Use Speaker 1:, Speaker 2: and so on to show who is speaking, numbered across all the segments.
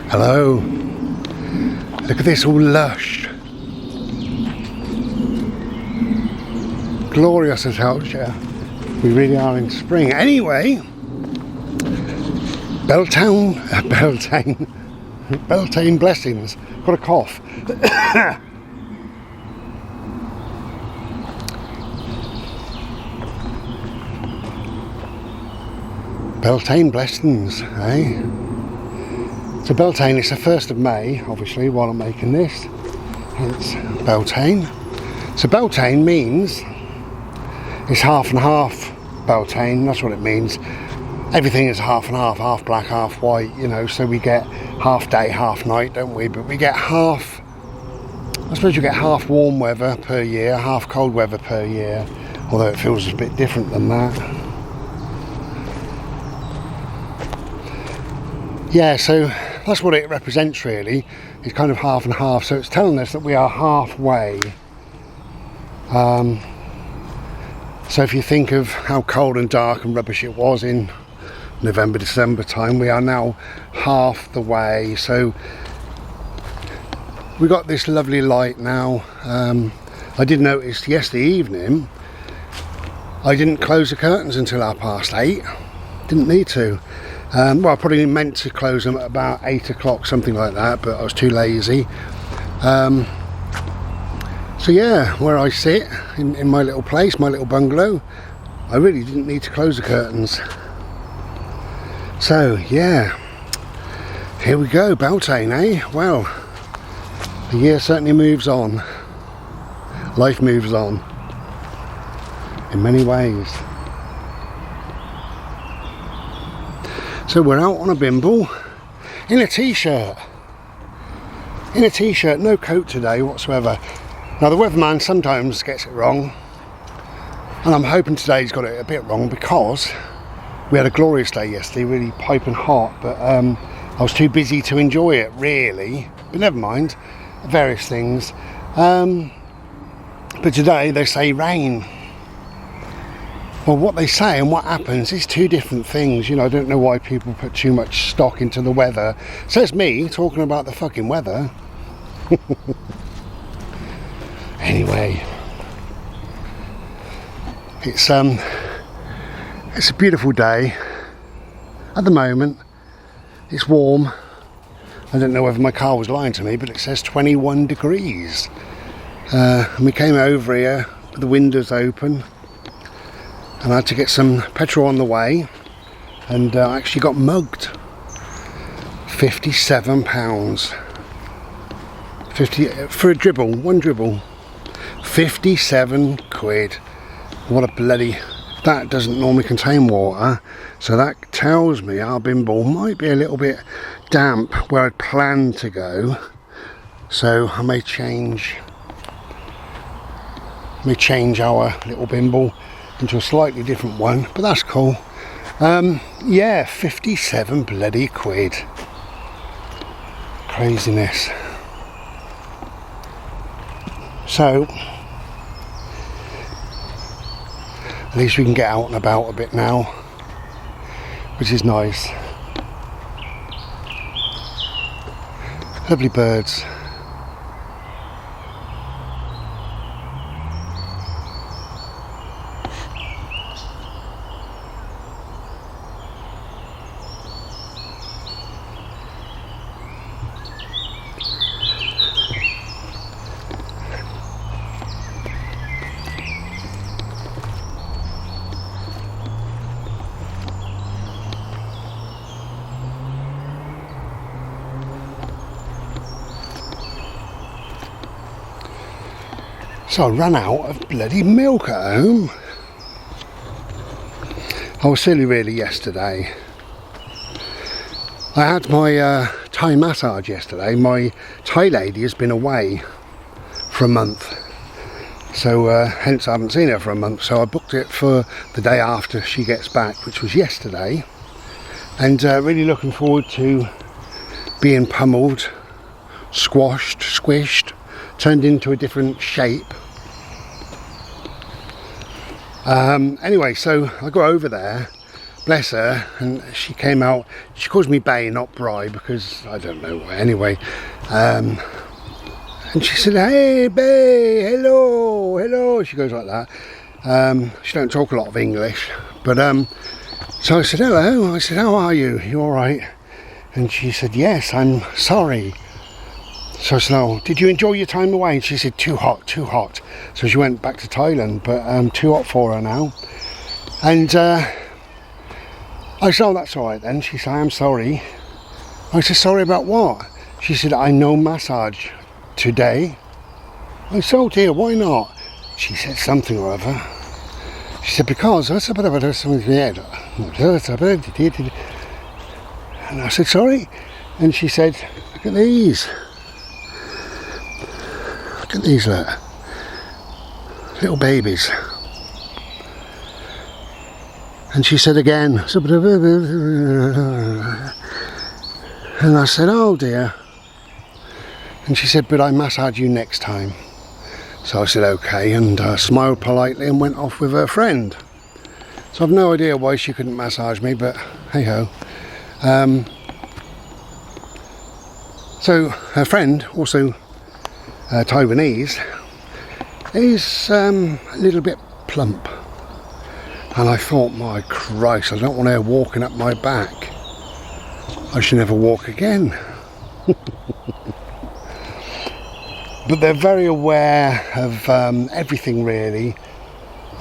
Speaker 1: Hello. Look at this, all lush. Glorious as culture. We really are in spring. Anyway, Beltane Blessings. Got a cough. Beltane Blessings, eh? So Beltane, it's the 1st of May, obviously, while I'm making this. Hence Beltane. So Beltane means it's half and half Beltane, that's what it means. Everything is half and half black, half white, you know, so we get half day, half night, don't we? But we get half, I suppose you get half warm weather per year, half cold weather per year, although it feels a bit different than that. Yeah, so that's what it represents really. It's kind of half and half, so it's telling us that we are halfway. So if you think of how cold and dark and rubbish it was in November, December time, we are now half the way. So we got this lovely light now. I did notice yesterday evening I didn't close the curtains until 8:30. Didn't need to. Well, I probably meant to close them at about 8 o'clock, something like that, but I was too lazy. So yeah, where I sit in my little place, my little bungalow, I really didn't need to close the curtains. So yeah, here we go, Beltane, eh? Well, the year certainly moves on. Life moves on in many ways. So we're out on a bimble in a t-shirt. No coat today whatsoever. Now the weatherman sometimes gets it wrong, and I'm hoping today he's got it a bit wrong, because we had a glorious day yesterday, really piping hot, but I was too busy to enjoy it really, but never mind, various things. But today they say rain. Well, what they say and what happens is two different things. You know, I don't know why people put too much stock into the weather. Says me, talking about the fucking weather. Anyway, it's a beautiful day. At the moment, it's warm. I don't know whether my car was lying to me, but it says 21 degrees. And we came over here with the windows open, and I had to get some petrol on the way, and I actually got mugged. £57. 50 for a dribble, one dribble. 57 quid. What a bloody... That doesn't normally contain water, so that tells me our bimble might be a little bit damp where I'd planned to go, so I may change our little bimble into a slightly different one, but that's cool. Yeah, 57 bloody quid. Craziness. So at least we can get out and about a bit now, which is nice. Lovely birds. So I ran out of bloody milk at home. I was silly really yesterday. I had my Thai massage yesterday. My Thai lady has been away for a month, so hence I haven't seen her for a month, so I booked it for the day after she gets back, which was yesterday, and really looking forward to being pummeled, squashed, squished, turned into a different shape. Anyway, so I go over there bless her, and she came out, she calls me Bay, not Bri, because I don't know why, anyway. And she said, hey Bay, hello, hello, she goes like that. She don't talk a lot of English, but so I said, hello, I said, how are you, you alright? And she said, yes, I'm sorry. So I said, oh, did you enjoy your time away? And she said, too hot, too hot. So she went back to Thailand, but too hot for her now. And I said, oh, that's all right then. She said, I'm sorry. I said, sorry about what? She said, I no massage today. I said, oh dear, why not? She said something or other. She said, because I said, something in the head. And I said, sorry? And she said, look at these. Look at these, look. Little babies. And she said again, and I said, oh dear. And she said, but I massage you next time. So I said, okay, and smiled politely and went off with her friend. So I've no idea why she couldn't massage me, but hey ho. So her friend, also Taiwanese, is a little bit plump. And I thought, my Christ, I don't want her walking up my back. I should never walk again. But they're very aware of everything really,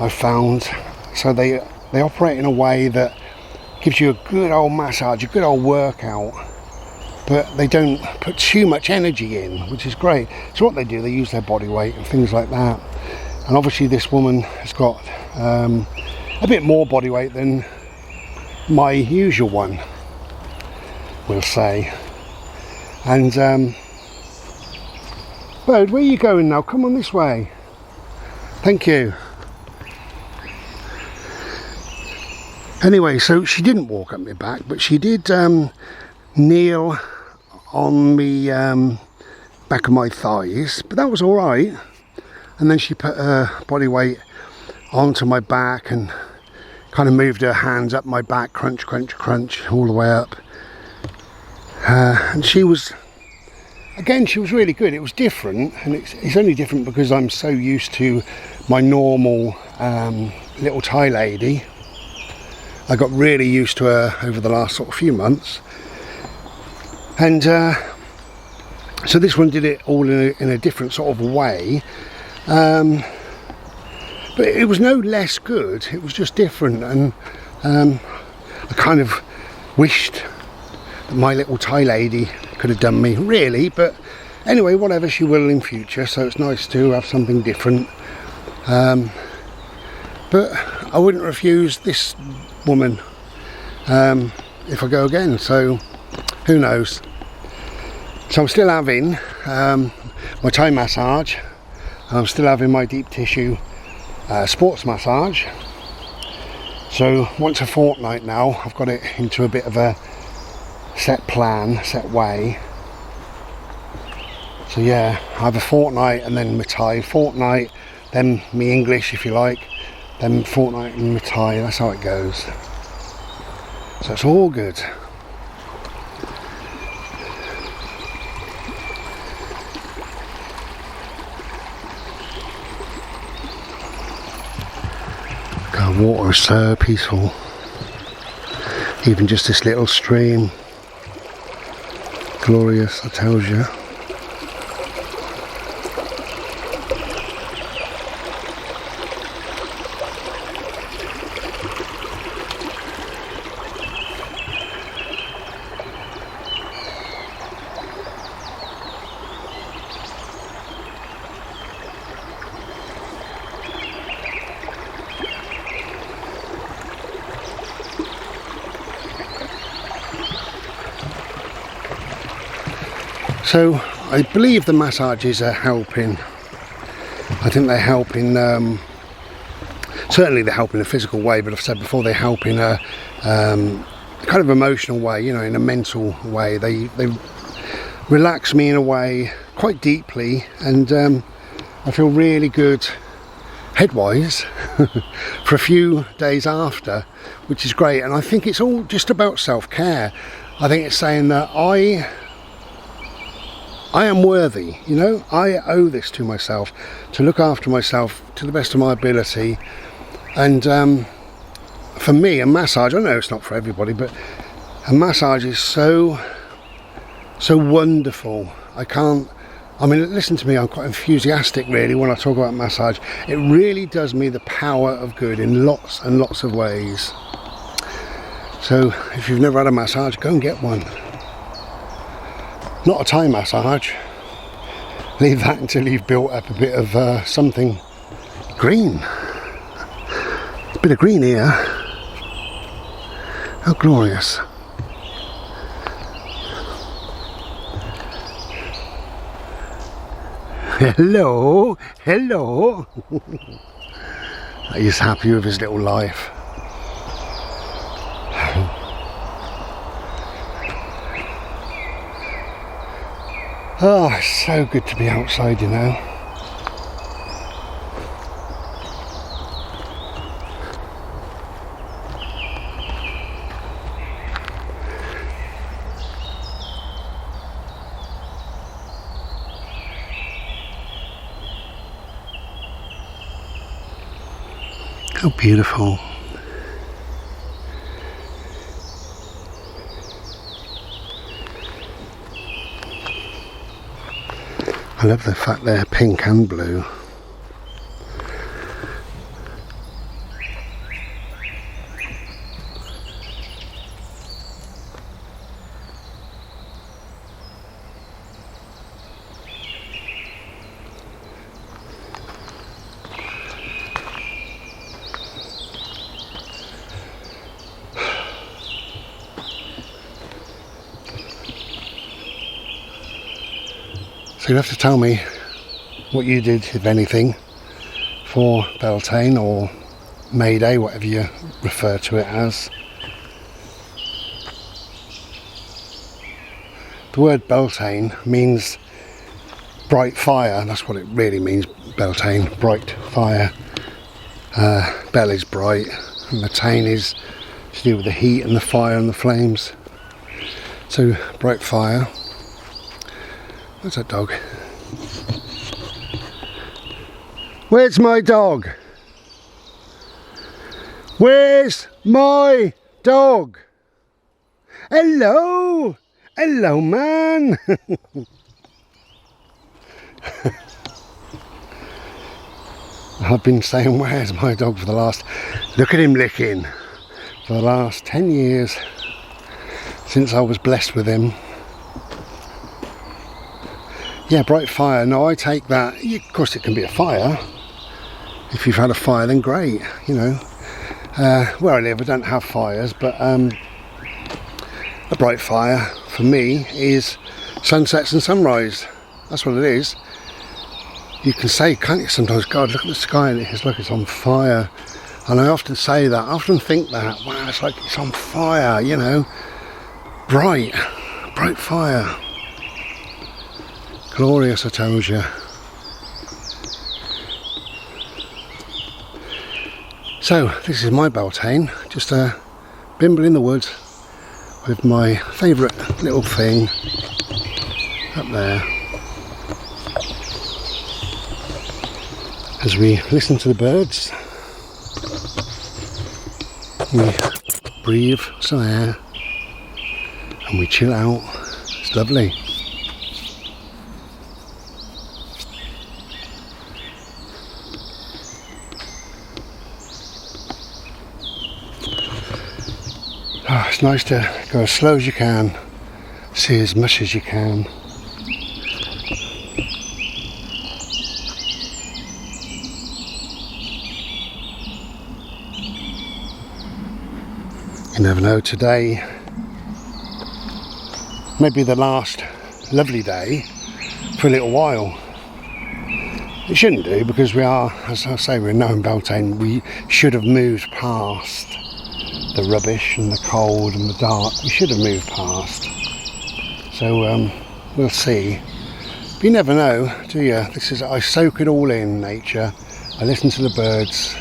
Speaker 1: I've found. So they operate in a way that gives you a good old massage, a good old workout, but they don't put too much energy in, which is great. So what they do, they use their body weight and things like that. And obviously this woman has got a bit more body weight than my usual one, we'll say. And Bird, where are you going now? Come on this way. Thank you. Anyway, so she didn't walk up my back, but she did kneel on the back of my thighs, but that was all right. And then she put her body weight onto my back and kind of moved her hands up my back, crunch, crunch, crunch, all the way up. And she was, again, she was really good. It was different, and it's only different because I'm so used to my normal little Thai lady. I got really used to her over the last sort of few months. And so this one did it all in a different sort of way. But it was no less good, it was just different. And I kind of wished that my little Thai lady could have done me, really. But anyway, whatever, she will in future, so it's nice to have something different. But I wouldn't refuse this woman if I go again, so who knows. So I'm still having my Thai massage, I'm still having my deep tissue sports massage. So once a fortnight now, I've got it into a bit of a set plan, set way. So yeah, I have a fortnight and then my Thai, fortnight, then me English if you like, then fortnight and my Thai, that's how it goes. So it's all good. God, water is so peaceful. Even just this little stream. Glorious, I tells you. So I believe the massages are helping. I think they help in, certainly they help in a physical way, but I've said before they help in a kind of emotional way, you know, in a mental way. They relax me in a way quite deeply, and I feel really good headwise for a few days after, which is great. And I think it's all just about self-care. I think it's saying that I am worthy, you know, I owe this to myself, to look after myself to the best of my ability. And for me, a massage, I know it's not for everybody, but a massage is so wonderful. I mean, listen to me, I'm quite enthusiastic really when I talk about massage. It really does me the power of good in lots and lots of ways. So if you've never had a massage, go and get one. Not a Thai massage. Leave that until you've built up a bit of something green. A bit of green here. How glorious. Hello, hello. He's happy with his little life. Oh, it's so good to be outside, you know. How beautiful. I love the fact they're pink and blue. So you'll have to tell me what you did, if anything, for Beltane or May Day, whatever you refer to it as. The word Beltane means bright fire. That's what it really means, Beltane, bright fire. Bel is bright, and the tane is to do with the heat and the fire and the flames. So bright fire. Where's that dog? Where's my dog? Where's my dog? Hello! Hello, man! I've been saying, where's my dog for the last... Look at him licking. For the last 10 years, since I was blessed with him. Yeah, bright fire. No, I take that. Of course, it can be a fire. If you've had a fire, then great. You know, where I live, I don't have fires, but a bright fire for me is sunsets and sunrise. That's what it is. You can say, can't you? Sometimes, God, look at the sky, and it's like it's on fire. And I often say that. I often think that. Wow, it's like it's on fire. You know, bright fire. Glorious, I told you. So, this is my Beltane, just a bimble in the woods with my favourite little thing up there. As we listen to the birds, we breathe some air and we chill out. It's lovely. Oh, it's nice to go as slow as you can, see as much as you can. You never know, today may be the last lovely day for a little while. It shouldn't do, because we are, as I say, we're now in Beltane. We should have moved past the rubbish and the cold and the dark. We should have moved past. So we'll see. But you never know, do you? I soak it all in, nature. I listen to the birds.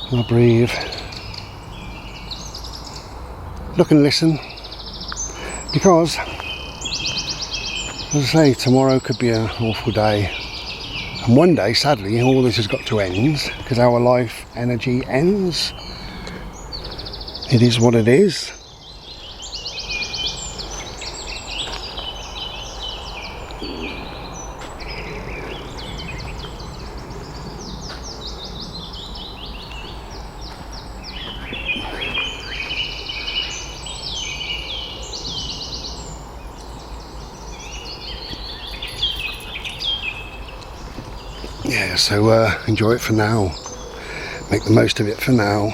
Speaker 1: And I breathe. Look and listen. Because, as I say, tomorrow could be an awful day. And one day, sadly, all this has got to end, because our life energy ends. It is what it is. Yeah, so enjoy it for now. Make the most of it for now.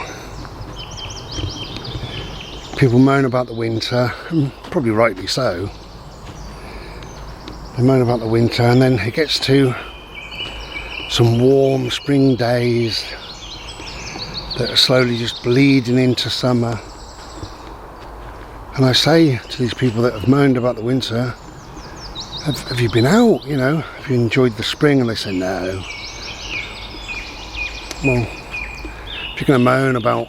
Speaker 1: People moan about the winter, and probably rightly so. They moan about the winter, and then it gets to some warm spring days that are slowly just bleeding into summer. And I say to these people that have moaned about the winter, have you been out, you know? Have you enjoyed the spring? And they say no. Well, if you're going to moan about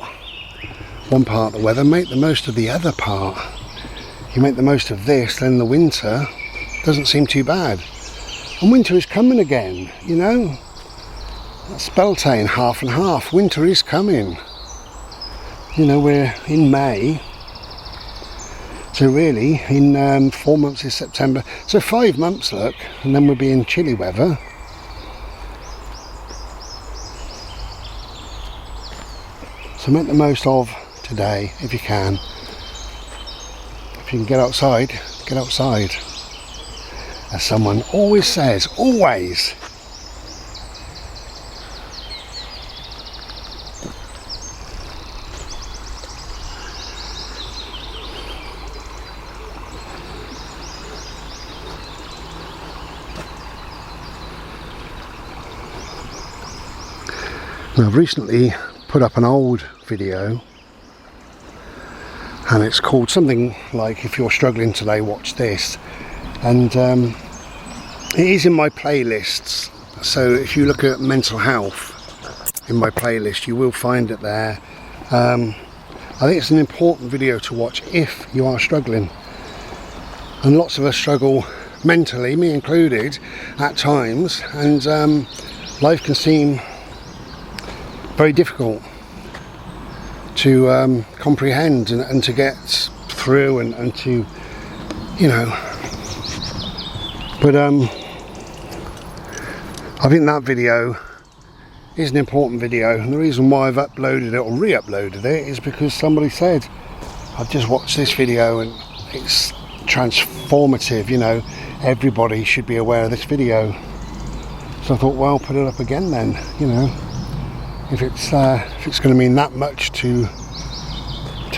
Speaker 1: one part of the weather, make the most of the other part. You make the most of this, then the winter doesn't seem too bad. And winter is coming again, you know? That's Beltane, half and half. Winter is coming. You know, we're in May. So really, in 4 months is September. So 5 months, look, and then we'll be in chilly weather. So make the most of today, if you can. If you can get outside, get outside. As someone always says, always. Now, I've recently put up an old video, and it's called something like "If you're struggling today, watch this," and it is in my playlists. So if you look at mental health in my playlist, you will find it there. I think it's an important video to watch if you are struggling, and lots of us struggle mentally, me included, at times, and life can seem very difficult to comprehend and to get through and to, you know, but I think that video is an important video, and the reason why I've uploaded it or re-uploaded it is because somebody said, I've just watched this video and it's transformative, you know, everybody should be aware of this video. So I thought, well, put it up again then, you know. If it's going to mean that much to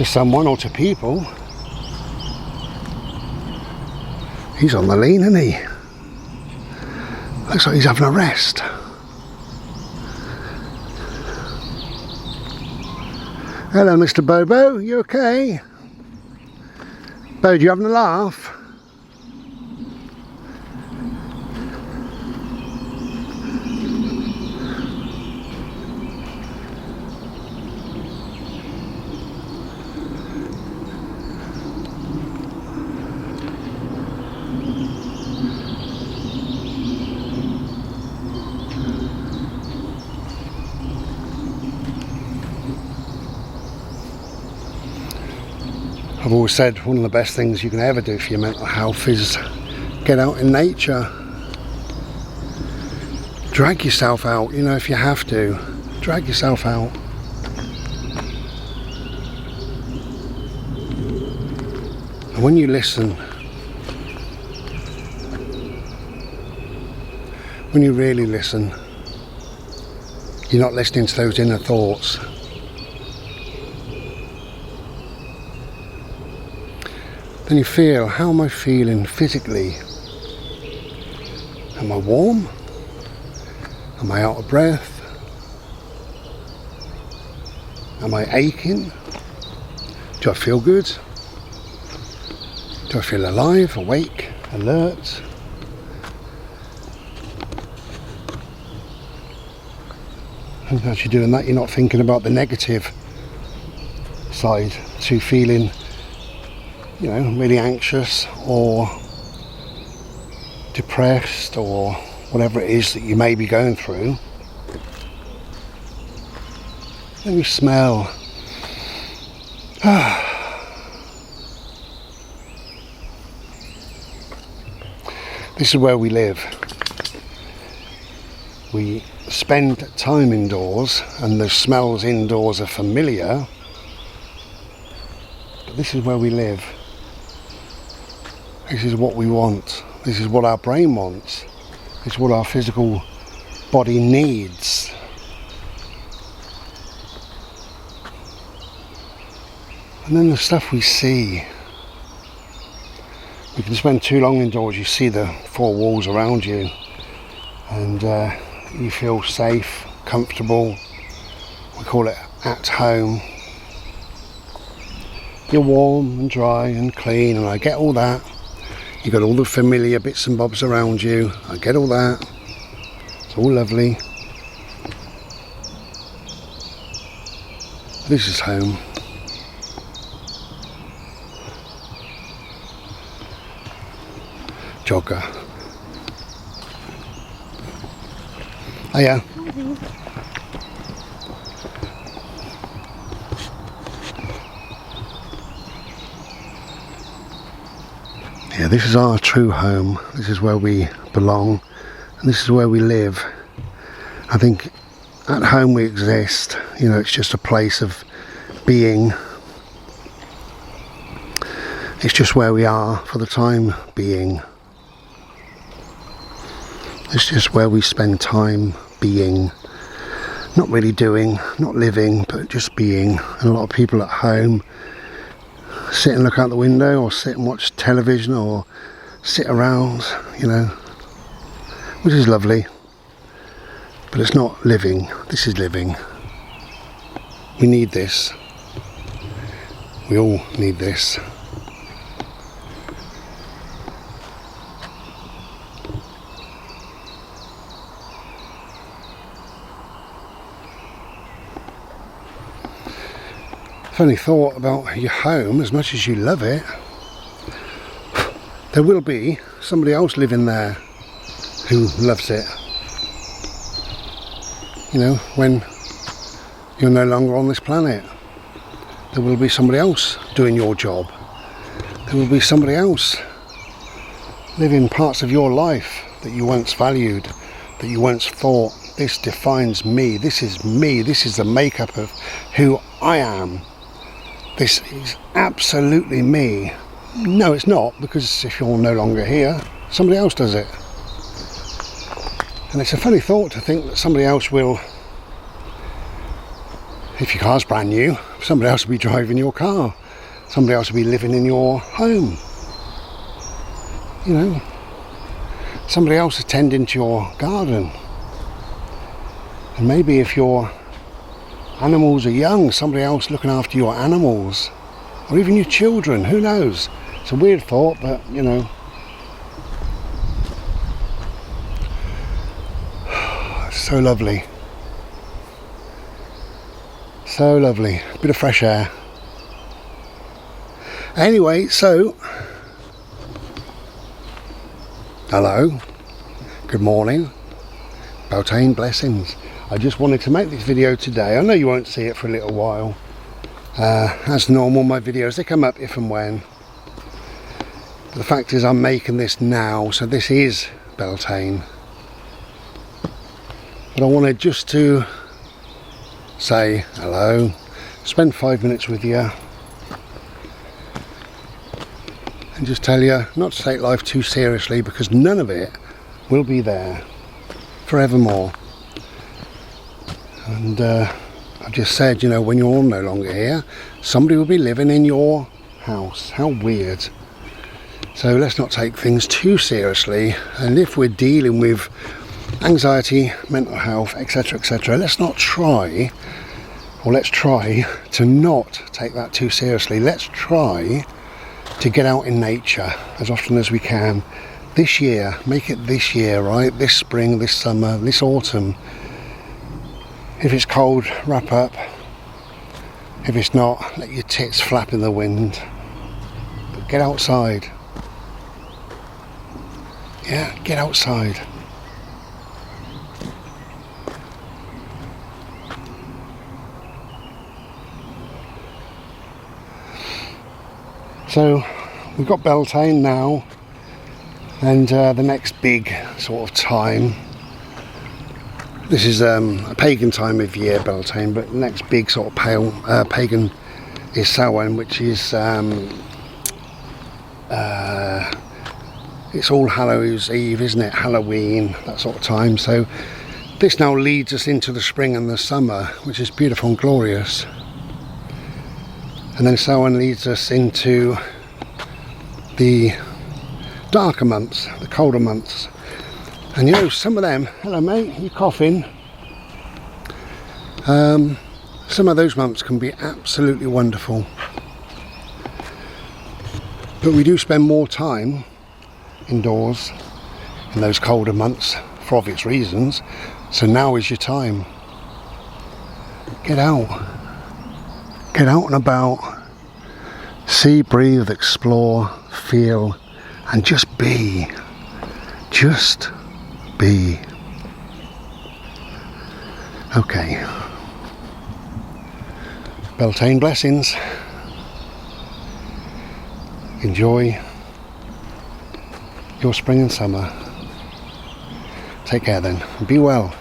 Speaker 1: someone or to people. He's on the lean, isn't he? Looks like he's having a rest. Hello, Mr. Bobo. You okay? Bo, you having a laugh? I've always said one of the best things you can ever do for your mental health is get out in nature. Drag yourself out, you know, if you have to. Drag yourself out. And when you listen, when you really listen, you're not listening to those inner thoughts. Then you feel, how am I feeling physically? Am I warm? Am I out of breath? Am I aching? Do I feel good? Do I feel alive, awake, alert? And as you're doing that, you're not thinking about the negative side to feeling, you know, really anxious or depressed or whatever it is that you may be going through. Then you smell. This is where we live. We spend time indoors and the smells indoors are familiar, but this is where we live. This is what we want. This is what our brain wants. This is what our physical body needs. And then the stuff we see. You can spend too long indoors, you see the four walls around you, and you feel safe, comfortable. We call it at home. You're warm and dry and clean, and I get all that. You've got all the familiar bits and bobs around you. I get all that. It's all lovely. This is home. Jogger. Oh yeah. Yeah, this is our true home. This is where we belong, and this is where we live. I think at home we exist. You know, it's just a place of being. It's just where we are for the time being. It's just where we spend time being. Not really doing, not living, but just being. And a lot of people at home sit and look out the window, or sit and watch television, or sit around, you know, which is lovely. But it's not living. This is living. We need this. We all need this. Funny thought about your home. As much as you love it, there will be somebody else living there who loves it. You know, when you're no longer on this planet, there will be somebody else doing your job. There will be somebody else living parts of your life that you once valued, that you once thought, this defines me, this is the makeup of who I am. This is absolutely me. No, it's not, because if you're no longer here, somebody else does it. And it's a funny thought to think that somebody else will, if your car's brand new, somebody else will be driving your car. Somebody else will be living in your home. You know, somebody else attending to your garden. And maybe if your animals are young, somebody else looking after your animals, or even your children, who knows? It's a weird thought, but you know, so lovely, so lovely. Bit of fresh air. Anyway, so hello, good morning, Beltane Blessings. I just wanted to make this video today. I know you won't see it for a little while. As normal, my videos, they come up if and when. But the fact is, I'm making this now, so this is Beltane. But I wanted just to say hello, spend 5 minutes with you, and just tell you not to take life too seriously, because none of it will be there forevermore. And I've just said, you know, when you're all no longer here, somebody will be living in your house. How weird. So let's not take things too seriously. And if we're dealing with anxiety, mental health, etc., let's try to not take that too seriously. Let's try to get out in nature as often as we can. This year, make it this year, right? This spring, this summer, this autumn. If it's cold, wrap up. If it's not, let your tits flap in the wind. But get outside. Yeah, get outside. So we've got Beltane now, and the next big sort of time, this is a pagan time of year, Beltane, but the next big sort of pagan is Samhain, which is it's All Hallows Eve, isn't it? Halloween, that sort of time. So this now leads us into the spring and the summer, which is beautiful and glorious. And then Samhain leads us into the darker months, the colder months. And you know, some of them, hello mate, you coughing? Some of those months can be absolutely wonderful. But we do spend more time indoors in those colder months for obvious reasons. So now is your time. Get out. Get out and about. See, breathe, explore, feel, and just be. Just be. Okay. Beltane Blessings. Enjoy your spring and summer. Take care then. Be well.